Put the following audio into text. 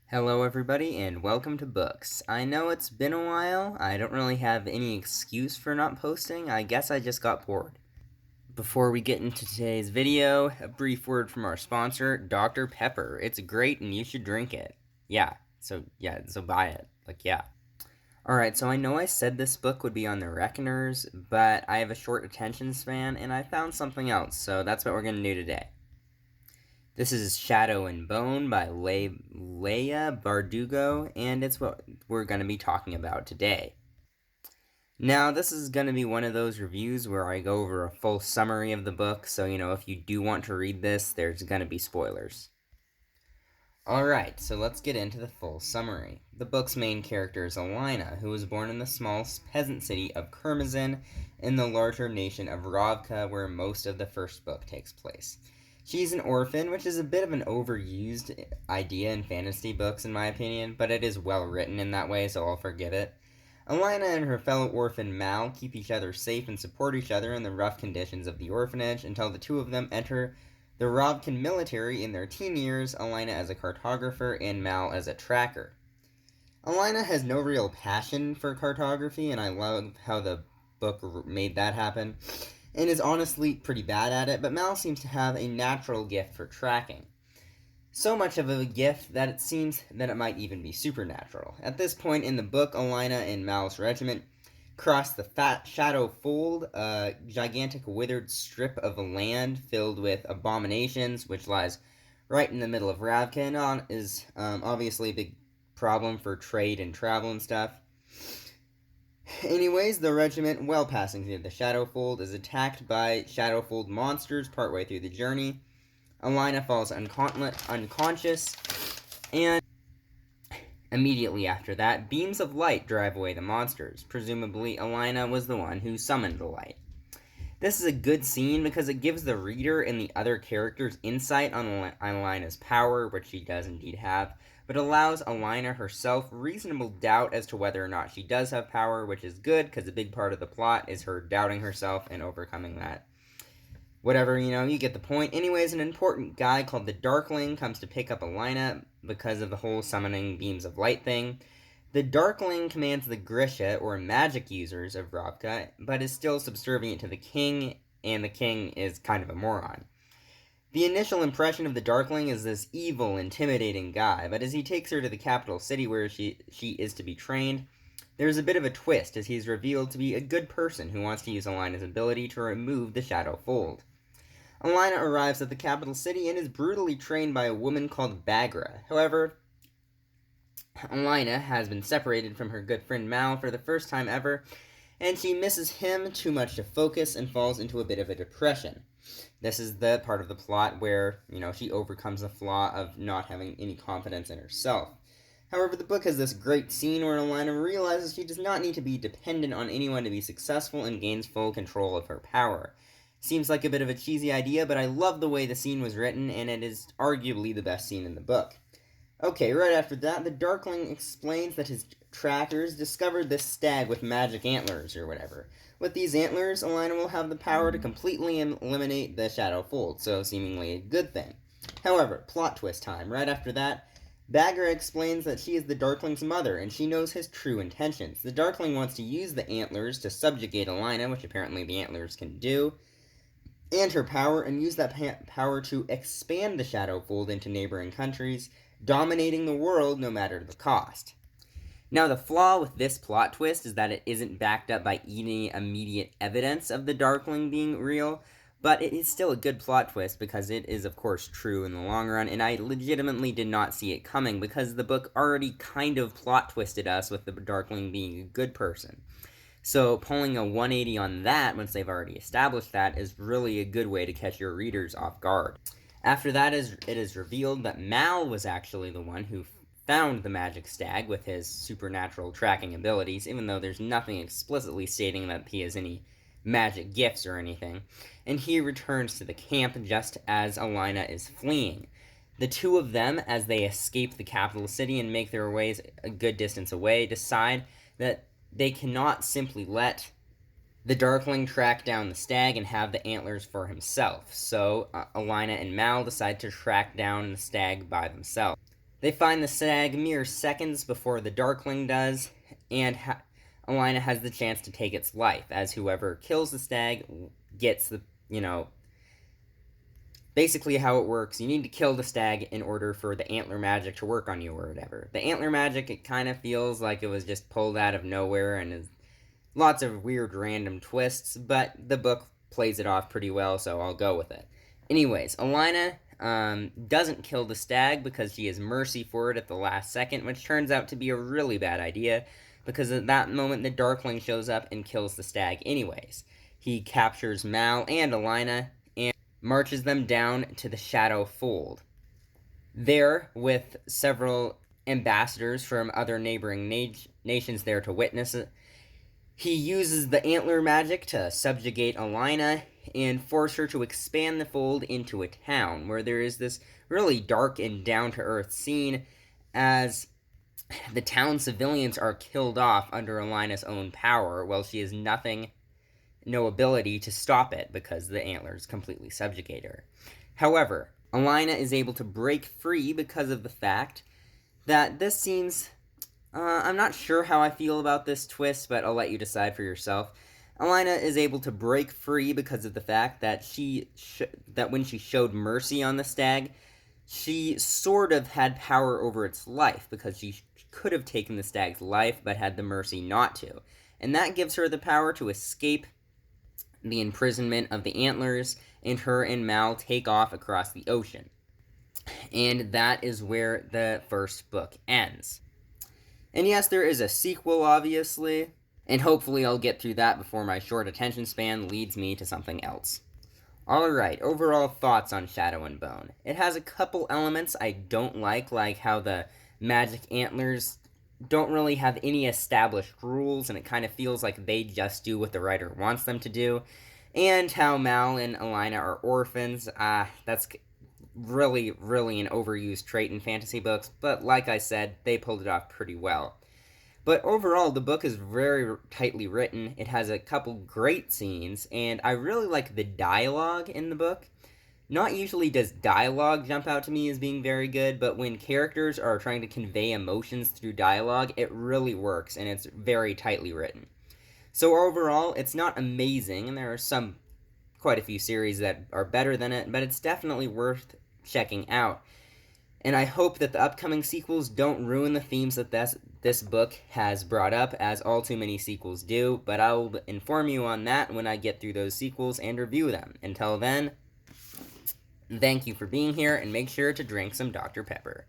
Hello, everybody, and welcome to Books. I know it's been a while. I don't really have any excuse for not posting. I guess I just got bored. Before we get into today's video, a brief word from our sponsor, Dr. Pepper. It's great and you should drink it. So buy it. Alright, so I know I said this book would be on the Reckoners, but I have a short attention span and I found something else, so that's what we're going to do today. This is Shadow and Bone by Leia Bardugo, and it's what we're going to be talking about today. Now, this is going to be one of those reviews where I go over a full summary of the book, so, if you do want to read this, there's going to be spoilers. Alright, so let's get into the full summary. The book's main character is Alina, who was born in the small peasant city of Kermazin in the larger nation of Ravka, where most of the first book takes place. She's an orphan, which is a bit of an overused idea in fantasy books, in my opinion, but it is well written in that way, so I'll forgive it. Alina and her fellow orphan Mal keep each other safe and support each other in the rough conditions of the orphanage until the two of them enter the Ravkan military in their teen years, Alina as a cartographer and Mal as a tracker. Alina has no real passion for cartography, and I love how the book made that happen, and is honestly pretty bad at it, but Mal seems to have a natural gift for tracking. So much of a gift that it seems that it might even be supernatural. At this point in the book, Alina and Mal's regiment cross the Fat Shadow Fold, a gigantic withered strip of land filled with abominations, which lies right in the middle of Ravka, and is obviously a big problem for trade and travel and stuff. Anyways, the regiment, while passing through the Shadowfold, is attacked by Shadowfold monsters partway through the journey. Alina falls unconscious, and immediately after that, beams of light drive away the monsters. Presumably, Alina was the one who summoned the light. This is a good scene because it gives the reader and the other characters insight on Alina's power, which she does indeed have, but allows Alina herself reasonable doubt as to whether or not she does have power, which is good because a big part of the plot is her doubting herself and overcoming that. Whatever, you get the point. Anyways, an important guy called the Darkling comes to pick up Alina because of the whole summoning beams of light thing. The Darkling commands the Grisha, or magic users, of Ravka, but is still subservient to the king, and the king is kind of a moron. The initial impression of the Darkling is this evil, intimidating guy, but as he takes her to the capital city where she is to be trained, there's a bit of a twist as he's revealed to be a good person who wants to use Alina's ability to remove the Shadow Fold. Alina arrives at the capital city and is brutally trained by a woman called Baghra. However, Alina has been separated from her good friend Mal for the first time ever, and she misses him too much to focus and falls into a bit of a depression. This is the part of the plot where, she overcomes the flaw of not having any confidence in herself. However, the book has this great scene where Alina realizes she does not need to be dependent on anyone to be successful and gains full control of her power. Seems like a bit of a cheesy idea, but I love the way the scene was written, and it is arguably the best scene in the book. Okay, right after that, the Darkling explains that his trackers discovered this stag with magic antlers, or whatever. With these antlers, Alina will have the power to completely eliminate the Shadow Fold, so seemingly a good thing. However, plot twist time. Right after that, Baghra explains that she is the Darkling's mother, and she knows his true intentions. The Darkling wants to use the antlers to subjugate Alina, which apparently the antlers can do, and her power, and use that power to expand the Shadow Fold into neighboring countries, dominating the world no matter the cost. Now, the flaw with this plot twist is that it isn't backed up by any immediate evidence of the Darkling being real, but it is still a good plot twist because it is, of course, true in the long run, and I legitimately did not see it coming because the book already kind of plot twisted us with the Darkling being a good person. So pulling a 180 on that, once they've already established that, is really a good way to catch your readers off guard. After that, it is revealed that Mal was actually the one who found the magic stag with his supernatural tracking abilities, even though there's nothing explicitly stating that he has any magic gifts or anything, and he returns to the camp just as Alina is fleeing. The two of them, as they escape the capital city and make their ways a good distance away, decide that they cannot simply let the Darkling track down the stag and have the antlers for himself. So, Alina and Mal decide to track down the stag by themselves. They find the stag mere seconds before the Darkling does, and Alina has the chance to take its life, as whoever kills the stag gets the, basically how it works. You need to kill the stag in order for the antler magic to work on you or whatever. The antler magic, it kind of feels like it was just pulled out of nowhere and is lots of weird random twists, but the book plays it off pretty well, so I'll go with it. Anyways, Alina doesn't kill the stag because she has mercy for it at the last second, which turns out to be a really bad idea because at that moment the Darkling shows up and kills the stag anyways. He captures Mal and Alina and marches them down to the Shadow Fold. There, with several ambassadors from other neighboring nations there to witness it, he uses the antler magic to subjugate Alina and force her to expand the fold into a town, where there is this really dark and down-to-earth scene as the town civilians are killed off under Alina's own power, while she has no ability to stop it because the antlers completely subjugate her. However, Alina is able to break free because of the fact that this seems... I'm not sure how I feel about this twist, but I'll let you decide for yourself. Alina is able to break free because of the fact that that when she showed mercy on the stag, she sort of had power over its life because she could have taken the stag's life but had the mercy not to. And that gives her the power to escape the imprisonment of the antlers, and her and Mal take off across the ocean. And that is where the first book ends. And yes, there is a sequel, obviously, and hopefully I'll get through that before my short attention span leads me to something else. Alright, overall thoughts on Shadow and Bone. It has a couple elements I don't like how the magic antlers don't really have any established rules, and it kind of feels like they just do what the writer wants them to do, and how Mal and Alina are orphans. That's really, really an overused trait in fantasy books, but like I said, they pulled it off pretty well. But overall, the book is very tightly written. It has a couple great scenes, and I really like the dialogue in the book. Not usually does dialogue jump out to me as being very good, but when characters are trying to convey emotions through dialogue, it really works, and it's very tightly written. So overall, it's not amazing, and there are quite a few series that are better than it, but it's definitely worth checking out. And I hope that the upcoming sequels don't ruin the themes that this book has brought up, as all too many sequels do, but I'll inform you on that when I get through those sequels and review them. Until then, thank you for being here, and make sure to drink some Dr. Pepper.